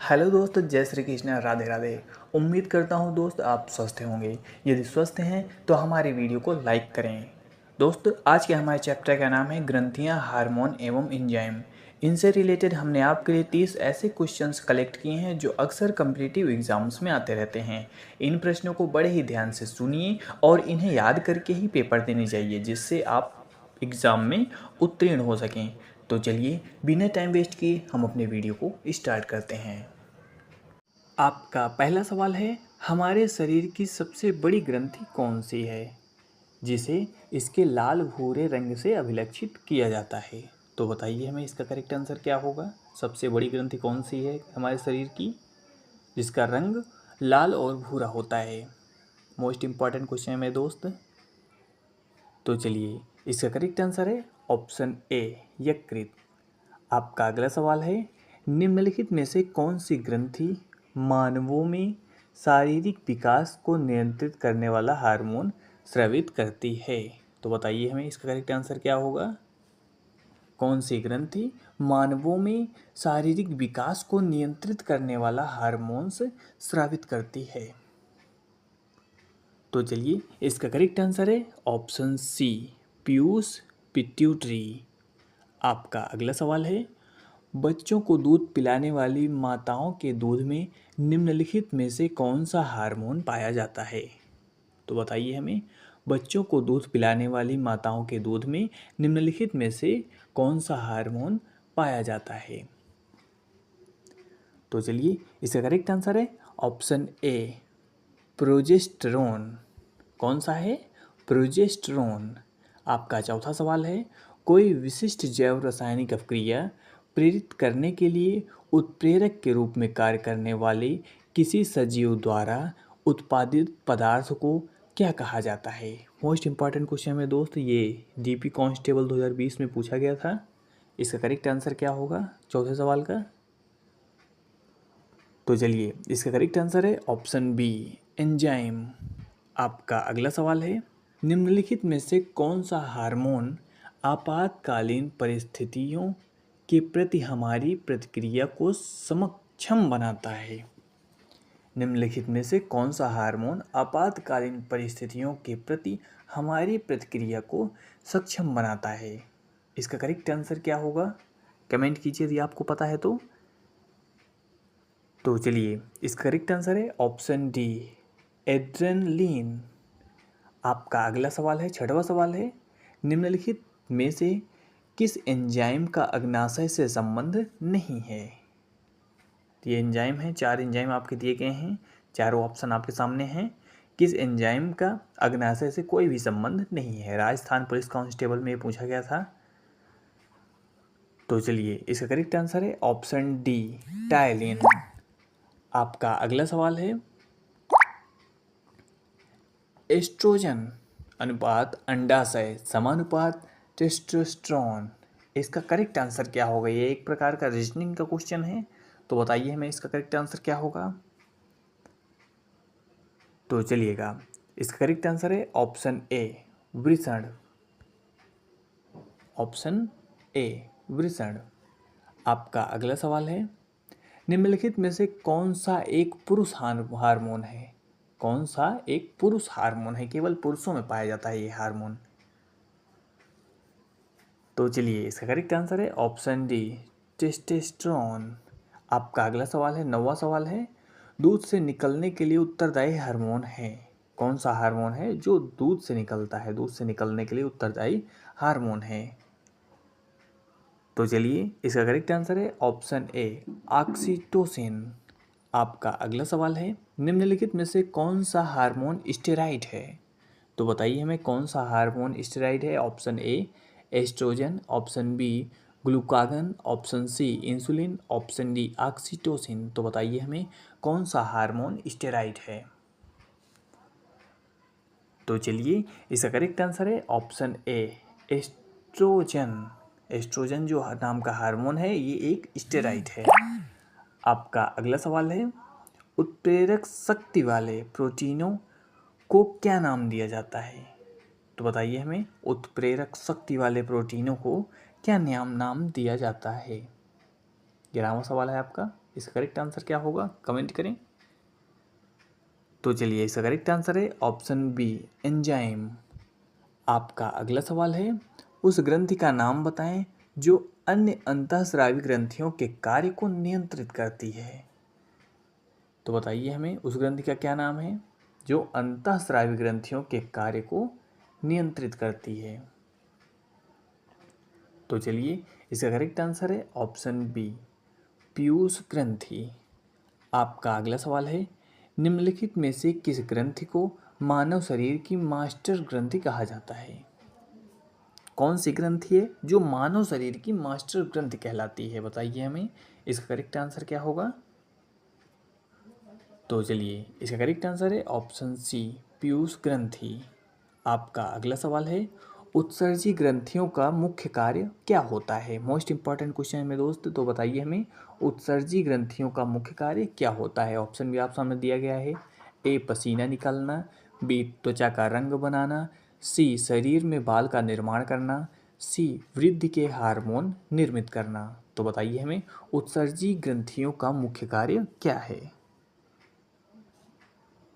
Hello दोस्त, जय श्री कृष्ण, राधे राधे। उम्मीद करता हूँ दोस्त आप स्वस्थ होंगे। यदि स्वस्थ हैं तो हमारी वीडियो को लाइक करें। दोस्त, आज के हमारे चैप्टर का नाम है ग्रंथियाँ, हार्मोन एवं एंजाइम। इनसे रिलेटेड हमने आपके लिए 30 ऐसे क्वेश्चंस कलेक्ट किए हैं जो अक्सर कम्पिटिटिव एग्जाम्स में आते रहते हैं। इन प्रश्नों को बड़े ही ध्यान से सुनिए और इन्हें याद करके ही पेपर देने चाहिए, जिससे आप एग्ज़ाम में उत्तीर्ण हो सकें। तो चलिए बिना टाइम वेस्ट किए हम अपने वीडियो को स्टार्ट करते हैं। आपका पहला सवाल है, हमारे शरीर की सबसे बड़ी ग्रंथि कौन सी है जिसे इसके लाल भूरे रंग से अभिलक्षित किया जाता है? तो बताइए हमें इसका करेक्ट आंसर क्या होगा। सबसे बड़ी ग्रंथि कौन सी है हमारे शरीर की जिसका रंग लाल और भूरा होता है? मोस्ट इम्पॉर्टेंट क्वेश्चन है मेरे दोस्त। तो चलिए, इसका करेक्ट आंसर है ऑप्शन ए, यकृत। आपका अगला सवाल है, निम्नलिखित में से कौन सी ग्रंथि मानवों में शारीरिक विकास को नियंत्रित करने वाला हार्मोन स्रावित करती है? तो बताइए हमें इसका करेक्ट आंसर क्या होगा। कौन सी ग्रंथि मानवों में शारीरिक विकास को नियंत्रित करने वाला हार्मोन्स स्रावित करती है? तो चलिए, इसका करेक्ट आंसर है ऑप्शन सी, पीयूष पिट्यूटरी। आपका अगला सवाल है, बच्चों को दूध पिलाने वाली माताओं के दूध में निम्नलिखित में से कौन सा हार्मोन पाया जाता है? तो बताइए हमें, बच्चों को दूध पिलाने वाली माताओं के दूध में निम्नलिखित में से कौन सा हार्मोन पाया जाता है? तो चलिए, इसका करेक्ट आंसर है ऑप्शन ए, प्रोजेस्टेरोन। कौन सा है? प्रोजेस्टेरोन। आपका चौथा सवाल है, कोई विशिष्ट जैव रासायनिक अभिक्रिया प्रेरित करने के लिए उत्प्रेरक के रूप में कार्य करने वाले किसी सजीव द्वारा उत्पादित पदार्थ को क्या कहा जाता है? मोस्ट इंपॉर्टेंट क्वेश्चन है दोस्त, ये डीपी कांस्टेबल 2020 में पूछा गया था। इसका करेक्ट आंसर क्या होगा चौथे सवाल का? तो चलिए, इसका करेक्ट आंसर है ऑप्शन बी, एंजाइम। आपका अगला सवाल है, निम्नलिखित में से कौन सा हार्मोन आपातकालीन परिस्थितियों के प्रति हमारी प्रतिक्रिया को सक्षम बनाता है? निम्नलिखित में से कौन सा हार्मोन आपातकालीन परिस्थितियों के प्रति हमारी प्रतिक्रिया को सक्षम बनाता है? इसका करेक्ट आंसर क्या होगा? कमेंट कीजिए यदि आपको पता है तो। तो चलिए, इसका करेक्ट आंसर है ऑप्शन डी, एड्रेनलिन। आपका अगला सवाल है, छठवां सवाल है, निम्नलिखित में से किस एंजाइम का अग्नाशय से संबंध नहीं है? ये एंजाइम है, 4 एंजाइम आपके दिए गए हैं, चारों ऑप्शन आपके सामने हैं। किस एंजाइम का अग्नाशय से कोई भी संबंध नहीं है? राजस्थान पुलिस कांस्टेबल में पूछा गया था। तो चलिए, इसका करेक्ट आंसर है ऑप्शन डी, टायलिन। आपका अगला सवाल है, एस्ट्रोजन अनुपात अंडाशय समानुपात टेस्टोस्टेरोन, इसका करेक्ट आंसर क्या होगा? ये एक प्रकार का रीजनिंग का क्वेश्चन है, तो बताइए हमें इसका करेक्ट आंसर क्या होगा। तो चलिएगा, इसका करेक्ट आंसर है ऑप्शन ए, वृषण। ऑप्शन ए, वृषण। आपका अगला सवाल है, निम्नलिखित में से कौन सा एक पुरुष हार्मोन है? कौन सा एक पुरुष हार्मोन है? केवल पुरुषों में पाया जाता है ये हार्मोन। तो चलिए, इसका करेक्ट आंसर है ऑप्शन डी, टेस्टोस्टेरोन। आपका अगला सवाल है, नौवां सवाल है, दूध से निकलने के लिए उत्तरदायी हार्मोन है? कौन सा हार्मोन है जो दूध से निकलता है, दूध से निकलने के लिए उत्तरदायी हार्मोन है? तो चलिए, इसका करेक्ट आंसर है ऑप्शन ए, ऑक्सीटोसिन। आपका अगला सवाल है, निम्नलिखित में से कौन सा हार्मोन स्टेरॉइड है? तो बताइए हमें, कौन सा हार्मोन स्टेरॉइड है? Option A, oestrogen. Option B, glucagon. Option C, insulin. Option D, oxytocin. तो बताइए हमें, कौन सा हार्मोन स्टेरॉइड है? तो चलिए, इसका करेक्ट आंसर है ऑप्शन ए, एस्ट्रोजन। एस्ट्रोजन जो नाम का हार्मोन है ये एक स्टेरॉइड है। आपका अगला सवाल है, उत्प्रेरक शक्ति वाले प्रोटीनों को क्या नाम दिया जाता है? तो बताइए हमें, उत्प्रेरक शक्ति वाले प्रोटीनों को क्या नाम दिया जाता है? 11वां सवाल है आपका। इसका करेक्ट आंसर क्या होगा, कमेंट करें। तो चलिए इसका करेक्ट आंसर है ऑप्शन बी, एंजाइम। आपका अगला सवाल है, उस ग्रंथि का नाम बताएं जो अन्य अंतःस्रावी ग्रंथियों के कार्य को नियंत्रित करती है। तो बताइए हमें उस ग्रंथि का क्या नाम है जो अंतःस्रावी ग्रंथियों के कार्य को नियंत्रित करती है। तो चलिए इसका करेक्ट आंसर है ऑप्शन बी, पीयूष ग्रंथि। आपका अगला सवाल है, निम्नलिखित में से किस ग्रंथि को मानव शरीर की मास्टर ग्रंथि कहा जाता है। कौन सी ग्रंथि है जो मानव शरीर की मास्टर ग्रंथि कहलाती है, बताइए हमें। इसका करेक्ट आंसर क्या होगा। तो चलिए इसका करेक्ट आंसर है ऑप्शन सी, पीयूष ग्रंथि। आपका अगला सवाल है, उत्सर्जी ग्रंथियों का मुख्य कार्य क्या होता है। मोस्ट इंपॉर्टेंट क्वेश्चन है मेरे दोस्त, तो बताइए हमें उत्सर्जी ग्रंथियों का मुख्य कार्य क्या होता है। ऑप्शन भी आप सामने दिया गया है, ए पसीना निकालना, बी त्वचा का रंग बनाना, सी शरीर में बाल का निर्माण करना, सी वृद्धि के हार्मोन निर्मित करना। तो बताइए हमें उत्सर्जी ग्रंथियों का मुख्य कार्य क्या है।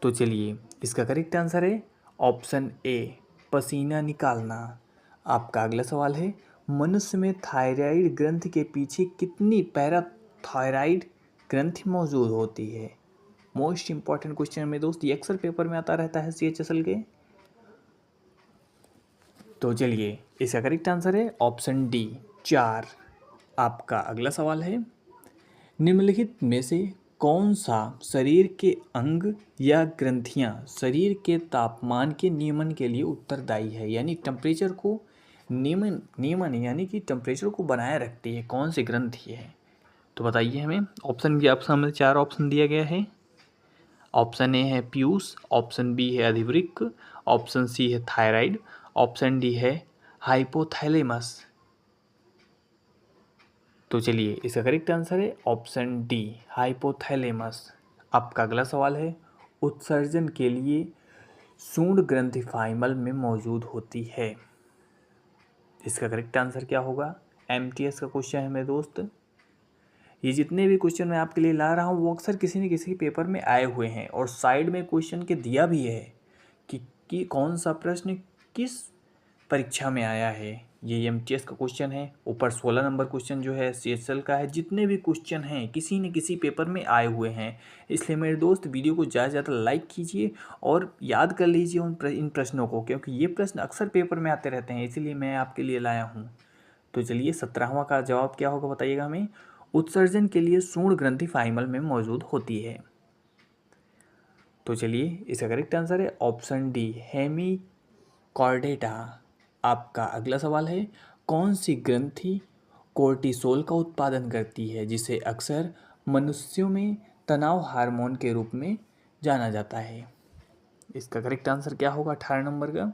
तो चलिए इसका करेक्ट आंसर है ऑप्शन ए, पसीना निकालना। आपका अगला सवाल है, मनुष्य में थायराइड ग्रंथि के पीछे कितनी पैराथायराइड ग्रंथि मौजूद होती है। मोस्ट इंपॉर्टेंट क्वेश्चन है मेरे दोस्त, ये अक्सर पेपर में आता रहता है CHSL के। तो चलिए इसका करेक्ट आंसर है ऑप्शन डी, 4। आपका अगला सवाल है, निम्नलिखित में से कौन सा शरीर के अंग या ग्रंथियां शरीर के तापमान के नियमन के लिए उत्तरदायी है, यानी टेम्परेचर को नियमन यानी कि टेम्परेचर को बनाए रखती है, कौन सी ग्रंथि है। तो बताइए हमें। ऑप्शन भी आप सामने 4 ऑप्शन दिया गया है। ऑप्शन ए है पीयूष, ऑप्शन बी है अधिवृक्क, ऑप्शन सी है थायराइड, ऑप्शन डी है हाइपोथैलेमस। तो चलिए इसका करेक्ट आंसर है ऑप्शन डी, हाइपोथैलेमस। आपका अगला सवाल है, उत्सर्जन के लिए सूंड ग्रंथि फाइमल में मौजूद होती है। इसका करेक्ट आंसर क्या होगा। MTS का क्वेश्चन है मेरे दोस्त। ये जितने भी क्वेश्चन मैं आपके लिए ला रहा हूँ वो अक्सर किसी न किसी पेपर में आए हुए हैं, और साइड में क्वेश्चन के दिया भी है कि कौन सा प्रश्न किस परीक्षा में आया है। ये MTS का क्वेश्चन है। ऊपर 16 नंबर क्वेश्चन जो है CHSL का है। जितने भी क्वेश्चन हैं किसी न किसी पेपर में आए हुए हैं, इसलिए मेरे दोस्त वीडियो को ज़्यादा से ज़्यादा लाइक कीजिए और याद कर लीजिए इन प्रश्नों को, क्योंकि ये प्रश्न अक्सर पेपर में आते रहते हैं, इसीलिए मैं आपके लिए लाया हूँ। तो चलिए 17वां का जवाब क्या होगा बताइएगा हमें। उत्सर्जन के लिए सूंड ग्रंथि फाइमल में मौजूद होती है। तो चलिए इसका करेक्ट आंसर है ऑप्शन डी, हेमिकॉर्डेटा। आपका अगला सवाल है, कौन सी ग्रंथि कोर्टिसोल का उत्पादन करती है, जिसे अक्सर मनुष्यों में तनाव हार्मोन के रूप में जाना जाता है। इसका करेक्ट आंसर क्या होगा 18 नंबर का।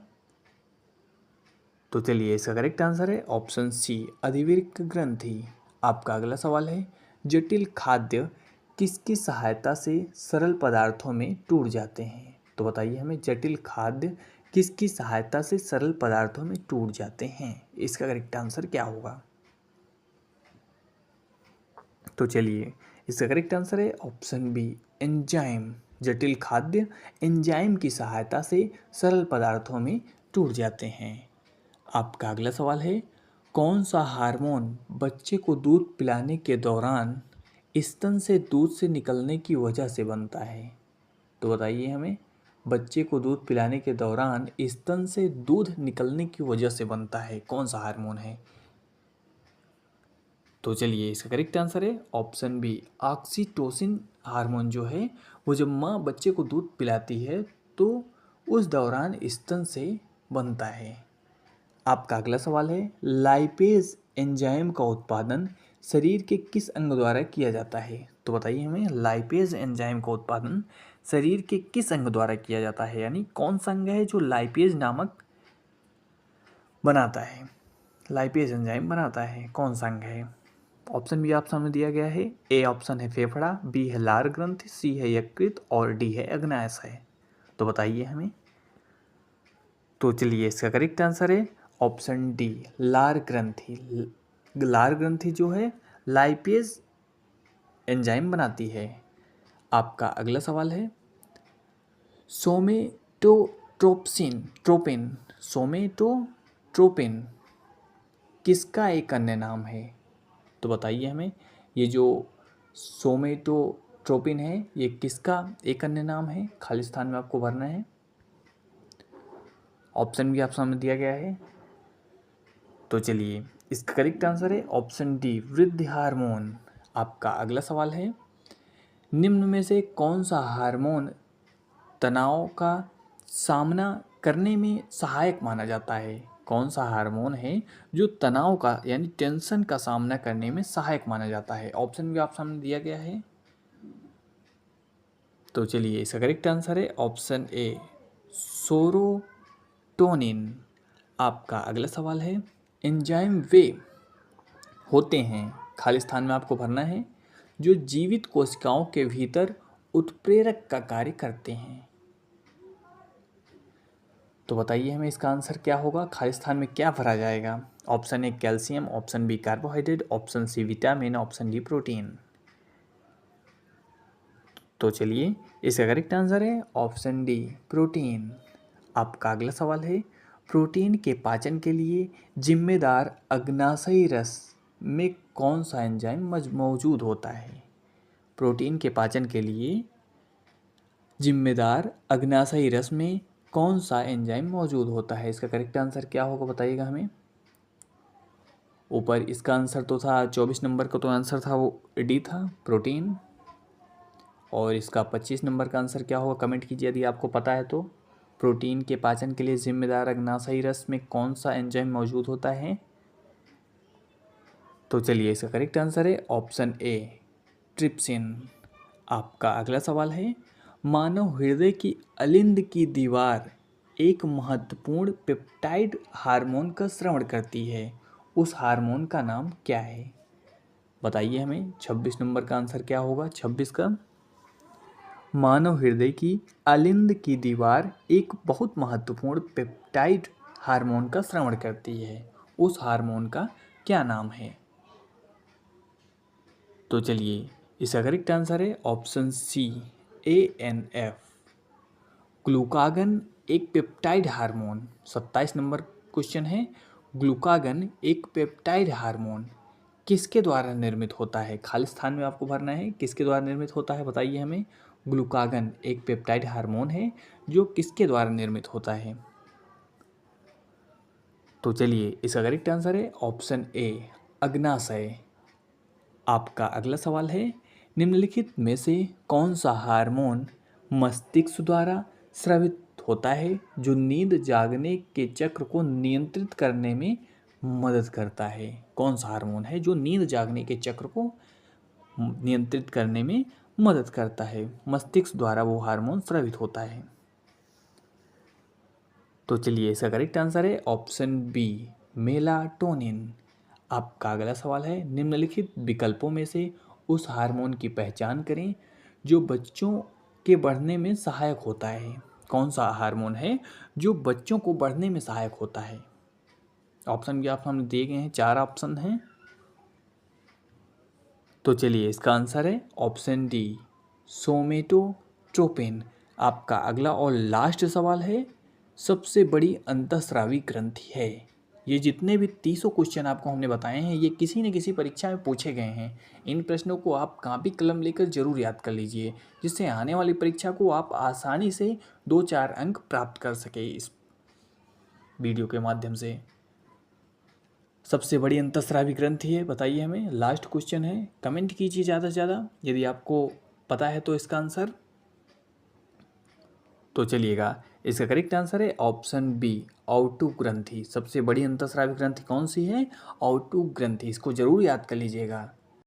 तो चलिए इसका करेक्ट आंसर है ऑप्शन सी, अधिवृक्क ग्रंथि। आपका अगला सवाल है, जटिल खाद्य किसकी सहायता से सरल पदार्थों में टूट जाते हैं। तो बताइए हमें, जटिल खाद्य किसकी सहायता से सरल पदार्थों में टूट जाते हैं। इसका करेक्ट आंसर क्या होगा। तो चलिए इसका करेक्ट आंसर है ऑप्शन बी, एंजाइम। जटिल खाद्य एंजाइम की सहायता से सरल पदार्थों में टूट जाते हैं। आपका अगला सवाल है, कौन सा हार्मोन बच्चे को दूध पिलाने के दौरान स्तन से दूध से निकलने की वजह से बनता है। तो बताइए हमें, बच्चे को दूध पिलाने के दौरान स्तन से दूध निकलने की वजह से बनता है, कौन सा हार्मोन है। तो चलिए इसका करेक्ट आंसर है ऑप्शन बी, ऑक्सीटोसिन हार्मोन जो है वो जब माँ बच्चे को दूध पिलाती है तो उस दौरान स्तन से बनता है। आपका अगला सवाल है, लाइपेज एंजाइम का उत्पादन शरीर के किस अंग द्वारा किया जाता है। तो बताइए हमें, लाइपेज एंजाइम का उत्पादन शरीर के किस अंग द्वारा किया जाता है, यानी कौन सा अंग है जो लाइपेज नामक बनाता है, लाइपेज एंजाइम बनाता है, कौन सा अंग है। ऑप्शन भी आप सामने दिया गया है। ए ऑप्शन है फेफड़ा, बी है लार ग्रंथि, सी है यकृत और डी है अग्नाशय। तो बताइए हमें। तो चलिए इसका करेक्ट आंसर है ऑप्शन डी, लार ग्रंथि। लार ग्रंथि जो है लाइपेज एंजाइम बनाती है? आपका अगला सवाल है सोमेटोट्रोपिन किसका एक अन्य नाम है? तो बताइए हमें, ये जो सोमेटोट्रोपिन है ये किसका एक अन्य नाम है? खाली स्थान में आपको भरना है। ऑप्शन भी आप सामने दिया गया है। तो चलिए, इसका करेक्ट आंसर है ऑप्शन डी, वृद्धि हार्मोन। आपका अगला सवाल है निम्न में से कौन सा हार्मोन तनाव का सामना करने में सहायक माना जाता है? कौन सा हार्मोन है जो तनाव का यानी टेंशन का सामना करने में सहायक माना जाता है? ऑप्शन भी आप सामने दिया गया है। तो चलिए, इसका करेक्ट आंसर है ऑप्शन ए, सेरोटोनिन। आपका अगला सवाल है एंजाइम वे होते हैं, खाली स्थान में आपको भरना है, जो जीवित कोशिकाओं के भीतर उत्प्रेरक का कार्य करते हैं। तो बताइए हमें इसका आंसर क्या होगा? खाली स्थान में क्या भरा जाएगा? Option A calcium, option B carbohydrate, option C vitamin, option D protein. तो चलिए, इसका करेक्ट आंसर है ऑप्शन डी, प्रोटीन। आपका अगला सवाल है प्रोटीन के पाचन के लिए जिम्मेदार अग्नाशयी रस में कौन सा एंजाइम मौजूद होता है? प्रोटीन के पाचन के लिए जिम्मेदार अग्नाशयी रस में कौन सा एंजाइम मौजूद होता है? इसका करेक्ट आंसर क्या होगा बताइएगा हमें। ऊपर इसका आंसर तो था 24 नंबर का, तो आंसर था वो डी था, प्रोटीन। और इसका 25 नंबर का आंसर क्या होगा कमेंट कीजिए यदि आपको पता है तो। प्रोटीन के पाचन के लिए जिम्मेदार अग्नाशयी रस में कौन सा एंजाइम मौजूद होता है? तो चलिए, इसका करेक्ट आंसर है ऑप्शन ए, ट्रिप्सिन। आपका अगला सवाल है मानव हृदय की अलिंद की दीवार एक महत्वपूर्ण पेप्टाइड हार्मोन का स्राव करती है, उस हार्मोन का नाम क्या है? बताइए हमें 26 नंबर का आंसर क्या होगा? 26 का, मानव हृदय की अलिंद की दीवार एक बहुत महत्वपूर्ण पेप्टाइड हार्मोन का स्राव करती है, उस हार्मोन का क्या नाम है? तो चलिए, इसका करेक्ट आंसर है ऑप्शन सी, ANF, ग्लूकागन एक पेप्टाइड हार्मोन। 27 नंबर क्वेश्चन है, ग्लूकागन एक पेप्टाइड हार्मोन किसके द्वारा निर्मित होता है? खाली स्थान में आपको भरना है, किसके द्वारा निर्मित होता है बताइए हमें। ग्लूकागन एक पेप्टाइड हार्मोन है जो किसके द्वारा निर्मित होता है? तो चलिए, इसका करेक्ट आंसर है ऑप्शन ए, अग्नाशय। आपका अगला सवाल है निम्नलिखित में से कौन सा हार्मोन मस्तिष्क द्वारा स्रावित होता है जो नींद जागने के चक्र को नियंत्रित करने में मदद करता है? कौन सा हार्मोन है जो नींद जागने के चक्र को नियंत्रित करने में मदद करता है? मस्तिष्क द्वारा वो हार्मोन स्रावित होता है। तो चलिए, इसका करेक्ट आंसर है ऑप्शन बी, मेलाटोनिन। आपका अगला सवाल है निम्नलिखित विकल्पों में से उस हार्मोन की पहचान करें जो बच्चों के बढ़ने में सहायक होता है। कौन सा हार्मोन है जो बच्चों को बढ़ने में सहायक होता है? ऑप्शन भी आप हमने दिए गए हैं, 4 ऑप्शन हैं। तो चलिए, इसका आंसर है ऑप्शन डी, सोमेटोट्रोपिन। आपका अगला और लास्ट सवाल है सबसे बड़ी अंतःस्रावी ग्रंथि है? ये जितने भी 300 क्वेश्चन आपको हमने बताए हैं ये किसी न किसी परीक्षा में पूछे गए हैं। इन प्रश्नों को आप कॉपी कलम लेकर जरूर याद कर लीजिए, जिससे आने वाली परीक्षा को आप आसानी से 2-4 अंक प्राप्त कर सके। इस वीडियो के माध्यम से सबसे बड़ी अंतःस्रावी ग्रंथि है बताइए हमें। लास्ट क्वेश्चन है, कमेंट कीजिए ज़्यादा से ज़्यादा यदि आपको पता है तो इसका आंसर। तो चलिएगा, इसका करेक्ट आंसर है ऑप्शन बी, औटु ग्रंथि। सबसे बड़ी अंतःस्रावी ग्रंथि कौन सी है? औटु ग्रंथि। इसको जरूर याद कर लीजिएगा।